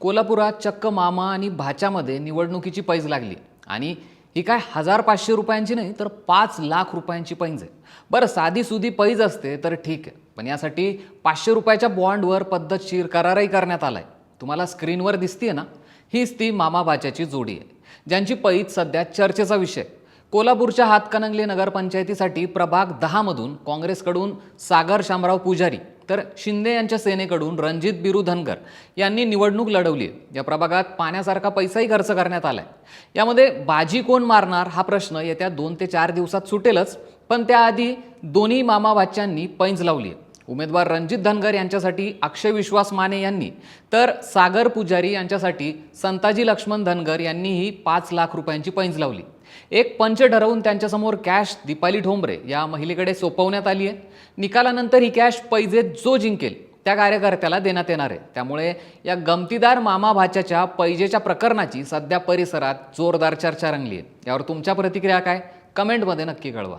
कोल्हापुरात चक्क मामा आणि भाच्यामध्ये निवडणुकीची पैज लागली आणि ही काय 1,500 रुपयांची नाही तर 5,00,000 रुपयांची पैंज आहे. बरं, साधी सुधी पैज असते तर ठीक आहे, पण यासाठी 500 रुपयाच्या बॉन्डवर पद्धतशीर करारही करण्यात आलाय. तुम्हाला स्क्रीनवर दिसतीये ना, हीच ती मामा भाच्याची जोडी आहे ज्यांची पैज सध्या चर्चेचा विषय. कोल्हापूरच्या हातकणंगले नगरपंचायतीसाठी प्रभाग 10 मधून काँग्रेसकडून सागर शामराव पुजारी तर शिंदे यांच्या सेनेकडून रणजित बिरू धनगर यांनी निवडणूक लढवली आहे. या प्रभागात पाण्यासारखा पैसाही खर्च करण्यात आलाय. यामध्ये बाजी कोण मारणार हा प्रश्न येत्या 2 ते 4 दिवसात सुटेलच, पण त्याआधी दोन्ही मामा भाच्यांनी पैंज लावली आहे. उमेदवार रणजित धनगर यांच्यासाठी अक्षय विश्वास माने यांनी तर सागर पुजारी यांच्यासाठी संताजी लक्ष्मण धनगर यांनीही 5,00,000 रुपयांची पैंज लावली. एक पंच ठरवून त्यांच्यासमोर कॅश दीपाली ठोंबरे या महिलेकडे सोपवण्यात आली आहे. निकालानंतर ही कॅश पैजेत जो जिंकेल त्या कार्यकर्त्याला देण्यात येणार आहे. त्यामुळे या गमतीदार मामा भाच्याच्या पैजेच्या प्रकरणाची सध्या परिसरात जोरदार चर्चा रंगली आहे. यावर तुमच्या प्रतिक्रिया काय? कमेंटमध्ये नक्की कळवा.